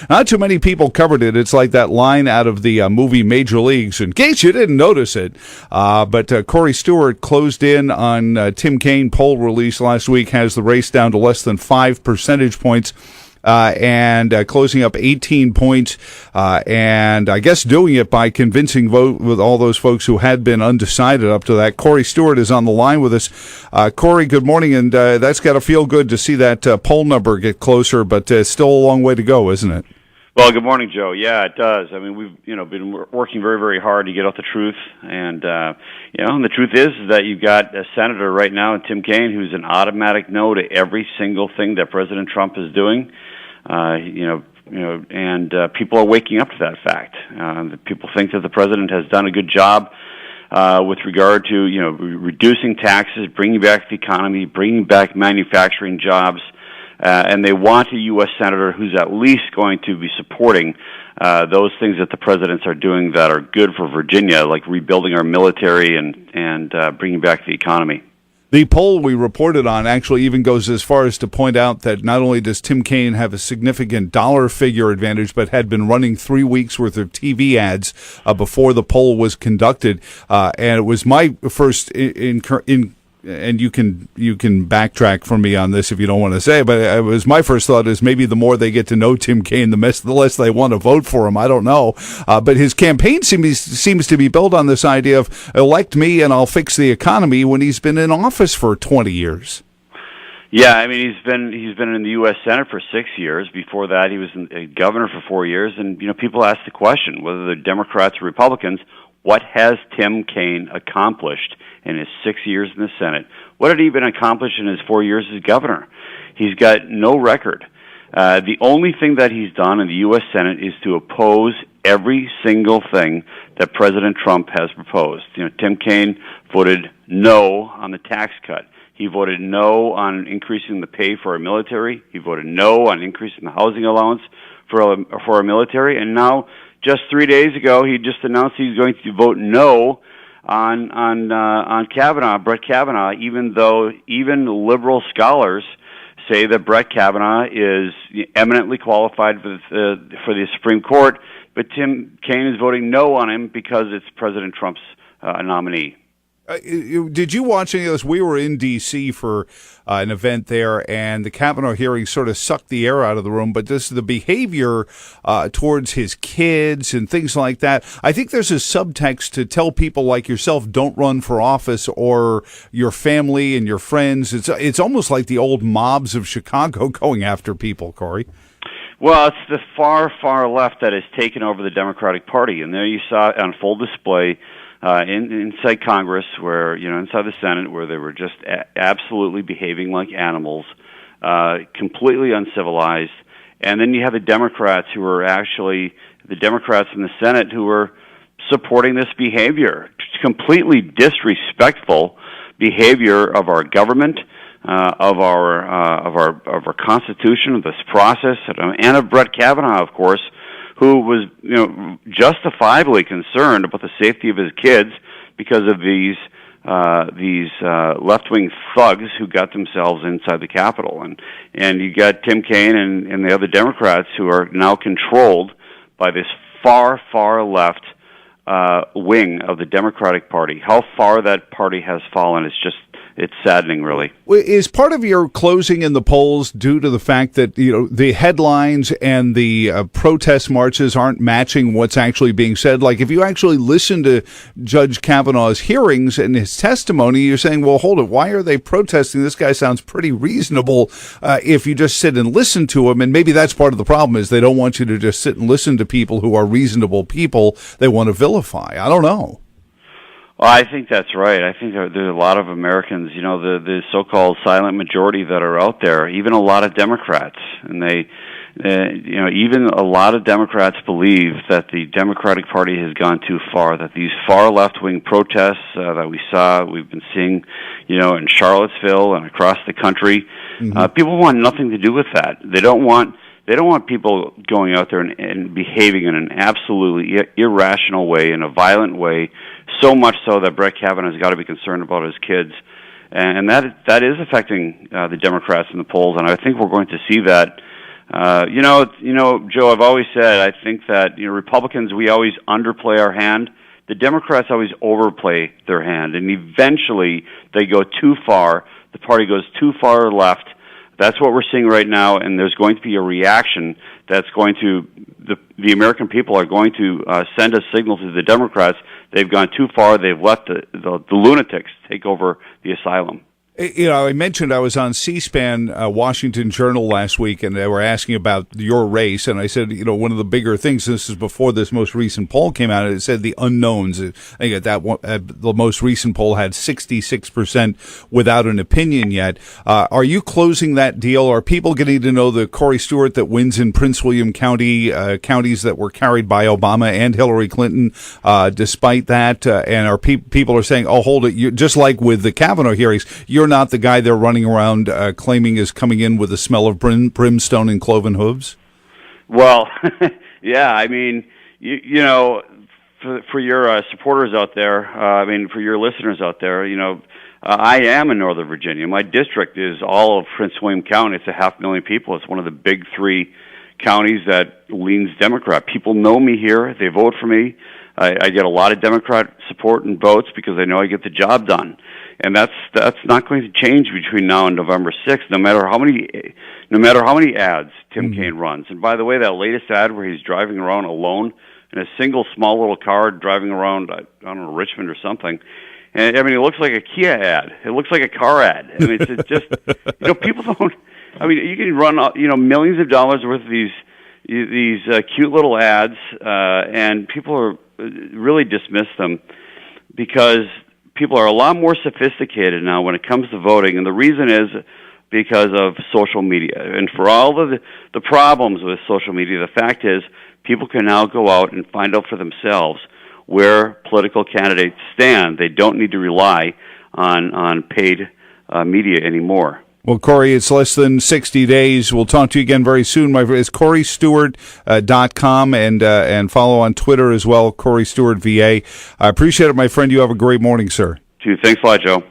Not too many people covered it. It's like that line out of the movie Major Leagues, in case you didn't notice it. But Corey Stewart closed in on Tim Kaine poll release last week, has the race down to less than 5 percentage points. And closing up 18 points, and I guess doing it by convincing vote with all those folks who had been undecided up to that. Corey Stewart is on the line with us. Corey, good morning, and that's got to feel good to see that poll number get closer, but still a long way to go, isn't it? Well, good morning, Joe. Yeah, it does. I mean, we've been working very, very hard to get out the truth, and and the truth is that you've got a senator right now, Tim Kaine, who's an automatic no to every single thing that President Trump is doing. And people are waking up to that fact. People think that the president has done a good job with regard to reducing taxes, bringing back the economy, bringing back manufacturing jobs. And they want a U.S. senator who's at least going to be supporting those things that the presidents are doing that are good for Virginia, like rebuilding our military and bringing back the economy. The poll we reported on actually even goes as far as to point out that not only does Tim Kaine have a significant dollar figure advantage, but had been running 3 weeks worth of TV ads before the poll was conducted. And it was my first and you can backtrack from me on this if you don't want to say, but it was my first thought is maybe the more they get to know Tim Kaine, the less they want to vote for him. I don't know. But his campaign seems to be built on this idea of elect me and I'll fix the economy when he's been in office for 20 years. Yeah, I mean, he's been in the U.S. Senate for 6 years. Before that, he was a governor for 4 years. And, people ask the question, whether they're Democrats or Republicans, what has Tim Kaine accomplished in his 6 years in the Senate? What had he been accomplished in his 4 years as governor? He's got no record. The only thing that he's done in the U.S. Senate is to oppose every single thing that President Trump has proposed. Tim Kaine voted no on the tax cut. He voted no on increasing the pay for our military. He voted no on increasing the housing allowance for our military. And now, just 3 days ago, he just announced he's going to vote no on Kavanaugh, Brett Kavanaugh, even though even liberal scholars say that Brett Kavanaugh is eminently qualified for the Supreme Court, but Tim Kaine is voting no on him because it's President Trump's nominee. Did you watch any of this? We were in D.C. for an event there, and the Kavanaugh hearing sort of sucked the air out of the room, but the behavior towards his kids and things like that, I think there's a subtext to tell people like yourself, don't run for office, or your family and your friends. It's almost like the old mobs of Chicago going after people, Corey. Well, it's the far, far left that has taken over the Democratic Party, and there you saw on full display inside Congress, where inside the Senate, where they were just absolutely behaving like animals, completely uncivilized. And then you have the Democrats who are actually the Democrats in the Senate who are supporting this behavior, completely disrespectful behavior of our government, of our Constitution, of this process, and of Brett Kavanaugh, of course, who was, justifiably concerned about the safety of his kids because of these left-wing thugs who got themselves inside the Capitol. And you got Tim Kaine and the other Democrats who are now controlled by this far, far left wing of the Democratic Party. How far that party has fallen is it's saddening, really. Is part of your closing in the polls due to the fact that the headlines and the protest marches aren't matching what's actually being said? Like, if you actually listen to Judge Kavanaugh's hearings and his testimony, you're saying, well, hold it, why are they protesting? This guy sounds pretty reasonable if you just sit and listen to him. And maybe that's part of the problem, is they don't want you to just sit and listen to people who are reasonable people. They want to vilify. I don't know. Well, I think that's right. I think there's a lot of Americans, the so-called silent majority that are out there, even a lot of Democrats, and they, even a lot of Democrats believe that the Democratic Party has gone too far, that these far left-wing protests that we've been seeing, in Charlottesville and across the country, people want nothing to do with that. They don't want people going out there and behaving in an absolutely irrational way, in a violent way, so much so that Brett Kavanaugh has got to be concerned about his kids. And that is affecting the Democrats in the polls, and I think we're going to see that Joe, I've always said I think that Republicans, we always underplay our hand. The Democrats always overplay their hand, and eventually they go too far. The party goes too far left. That's what we're seeing right now, and there's going to be a reaction that's going to the American people are going to send a signal to the Democrats. They've gone too far. They've let the lunatics take over the asylum. I mentioned I was on C-SPAN, Washington Journal last week, and they were asking about your race, and I said, one of the bigger things, this is before this most recent poll came out, it said the unknowns. I think the most recent poll had 66% without an opinion yet. Are you closing that deal? Are people getting to know the Corey Stewart that wins in Prince William County, counties that were carried by Obama and Hillary Clinton, despite that? And are people are saying, oh, hold it, just like with the Kavanaugh hearings, you're not the guy they're running around claiming is coming in with a smell of brimstone and cloven hooves? Well, yeah, I mean, for your supporters out there, for your listeners out there, I am in Northern Virginia. My district is all of Prince William County. It's 500,000 people. It's one of the big three counties that leans Democrat. People know me here. They vote for me. I get a lot of Democrat support and votes because I know I get the job done. And that's not going to change between now and November 6th, no matter how many ads Tim Kaine runs. And by the way, that latest ad where he's driving around alone in a single small little car driving around, I don't know, Richmond or something. And it looks like a Kia ad. It looks like a car ad. It's just people don't. You can run millions of dollars worth of these cute little ads, and people really dismiss them because people are a lot more sophisticated now when it comes to voting, and the reason is because of social media. And for all of the problems with social media, the fact is people can now go out and find out for themselves where political candidates stand. They don't need to rely on paid media anymore. Well, Corey, it's less than 60 days. We'll talk to you again very soon. It's CoreyStewart.com and follow on Twitter as well, Corey Stewart VA. I appreciate it, my friend. You have a great morning, sir. Thanks a lot, Joe.